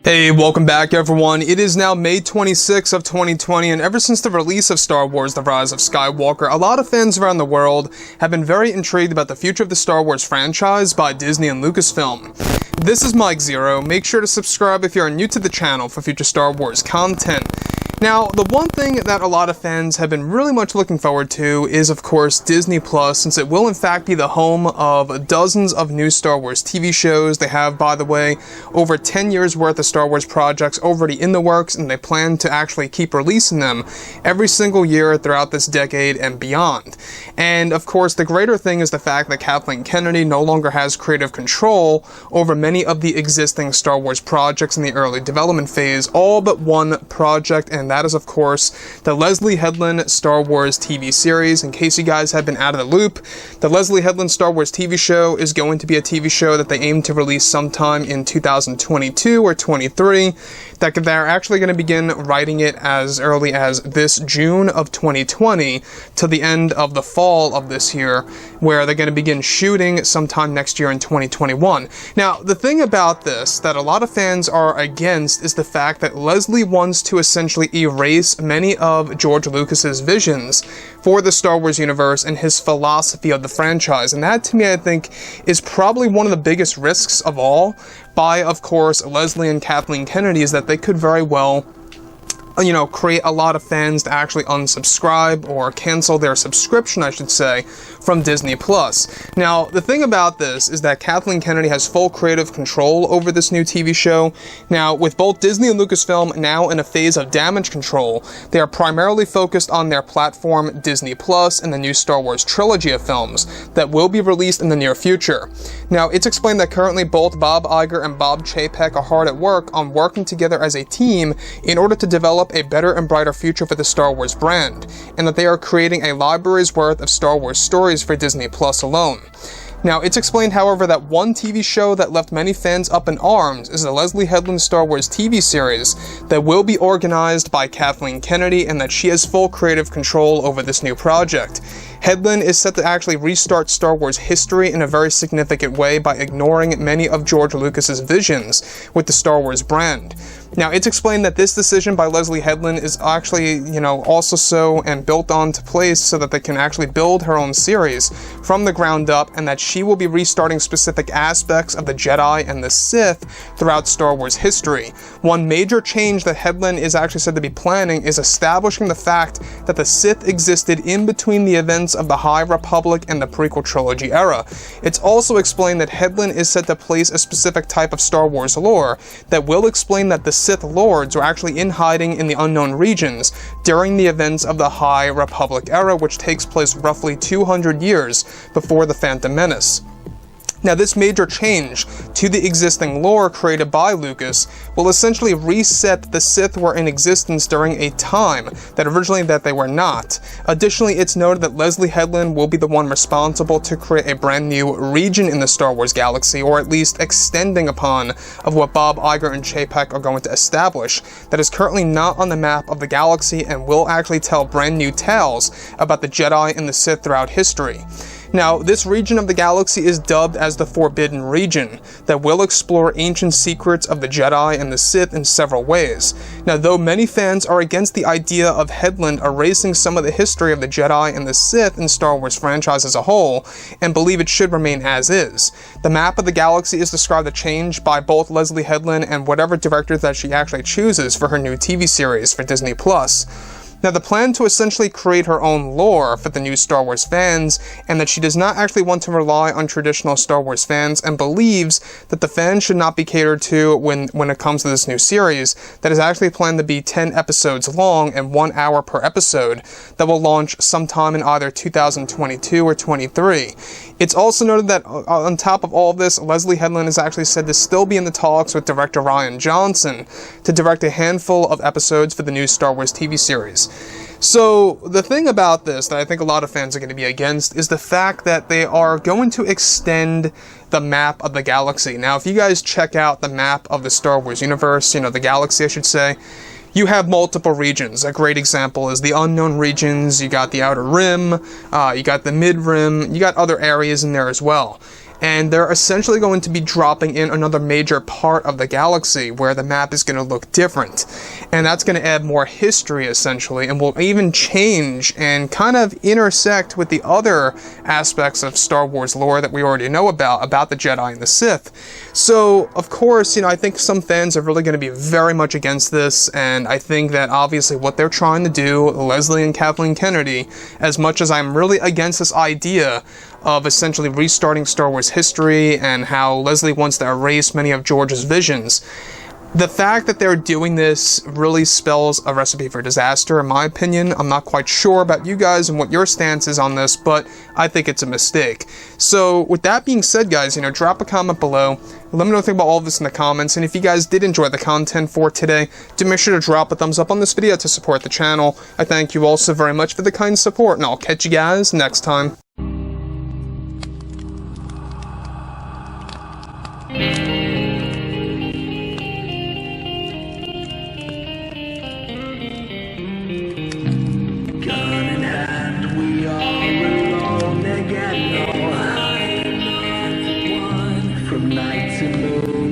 Hey, welcome back everyone. It is now May 26th of 2020, and ever since the release of Star Wars: The Rise of Skywalker, a lot of fans around the world have been very intrigued about the future of the Star Wars franchise by Disney and Lucasfilm. This is Mike Zeroh. Make sure to subscribe if you are new to the channel for future Star Wars content. Now, the one thing that a lot of fans have been really much looking forward to is, of course, Disney Plus, since it will in fact be the home of dozens of new Star Wars TV shows. They have, by the way, over 10 years worth of Star Wars projects already in the works, and they plan to actually keep releasing them every single year throughout this decade and beyond. And, of course, the greater thing is the fact that Kathleen Kennedy no longer has creative control over many of the existing Star Wars projects in the early development phase, all but one project, and that is, of course, the Leslye Headland Star Wars TV series. In case you guys have been out of the loop, the Leslye Headland Star Wars TV show is going to be a TV show that they aim to release sometime in 2022 or 23. That they're actually going to begin writing it as early as this June of 2020 to the end of the fall of this year, where they're going to begin shooting sometime next year in 2021. Now, the thing about this that a lot of fans are against is the fact that Leslye wants to essentially erase many of George Lucas's visions for the Star Wars universe and his philosophy of the franchise. And that, to me, I think, is probably one of the biggest risks of all by, of course, Leslye and Kathleen Kennedy, is that they could very well, create a lot of fans to actually unsubscribe or cancel their subscription, I should say, from Disney Plus. Now, the thing about this is that Kathleen Kennedy has full creative control over this new TV show. Now, with both Disney and Lucasfilm now in a phase of damage control, they are primarily focused on their platform Disney Plus and the new Star Wars trilogy of films that will be released in the near future. Now, it's explained that currently both Bob Iger and Bob Chapek are hard at work on working together as a team in order to develop a better and brighter future for the Star Wars brand, and that they are creating a library's worth of Star Wars stories for Disney Plus alone. Now, it's explained, however, that one TV show that left many fans up in arms is the Leslye Headland Star Wars TV series that will be organized by Kathleen Kennedy, and that she has full creative control over this new project. Headland is set to actually restart Star Wars history in a very significant way by ignoring many of George Lucas's visions with the Star Wars brand. Now, it's explained that this decision by Leslye Headland is actually, also so and built onto place so that they can actually build her own series from the ground up, and that she will be restarting specific aspects of the Jedi and the Sith throughout Star Wars history. One major change that Headland is actually said to be planning is establishing the fact that the Sith existed in between the events of the High Republic and the prequel trilogy era. It's also explained that Headland is set to place a specific type of Star Wars lore that will explain that the Sith Lords were actually in hiding in the unknown regions during the events of the High Republic era, which takes place roughly 200 years before the Phantom Menace. Now, this major change to the existing lore created by Lucas will essentially reset the Sith were in existence during a time that originally they were not. Additionally, it's noted that Leslye Headland will be the one responsible to create a brand new region in the Star Wars galaxy, or at least extending upon of what Bob Iger and Chapek are going to establish, that is currently not on the map of the galaxy and will actually tell brand new tales about the Jedi and the Sith throughout history. Now, this region of the galaxy is dubbed as the Forbidden Region, that will explore ancient secrets of the Jedi and the Sith in several ways. Now, though many fans are against the idea of Headland erasing some of the history of the Jedi and the Sith in Star Wars franchise as a whole, and believe it should remain as is, the map of the galaxy is described to change by both Leslye Headland and whatever director that she actually chooses for her new TV series for Disney Plus. Now, the plan to essentially create her own lore for the new Star Wars fans, and that she does not actually want to rely on traditional Star Wars fans, and believes that the fans should not be catered to when it comes to this new series, that is actually planned to be 10 episodes long and 1 hour per episode, that will launch sometime in either 2022 or 23. It's also noted that on top of all of this, Leslye Headland is actually said to still be in the talks with director Rian Johnson to direct a handful of episodes for the new Star Wars TV series. So, the thing about this that I think a lot of fans are going to be against is the fact that they are going to extend the map of the galaxy. Now, if you guys check out the map of the Star Wars universe, the galaxy, I should say, you have multiple regions. A great example is the unknown regions. You got the Outer Rim, you got the Mid Rim, you got other areas in there as well. and they're essentially going to be dropping in another major part of the galaxy where the map is going to look different, and that's going to add more history essentially, and will even change and kind of intersect with the other aspects of Star Wars lore that we already know about the Jedi and the Sith. So of course, I think some fans are really going to be very much against this, and I think that obviously what they're trying to do, Leslye and Kathleen Kennedy, as much as I'm really against this idea of essentially restarting Star Wars history and how Leslye wants to erase many of George's visions, the fact that they're doing this really spells a recipe for disaster, in my opinion. I'm not quite sure about you guys and what your stance is on this, but I think it's a mistake. So, with that being said, guys, drop a comment below. Let me know what you think about all of this in the comments, and if you guys did enjoy the content for today, do make sure to drop a thumbs up on this video to support the channel. I thank you all so very much for the kind support, and I'll catch you guys next time. From night to moon.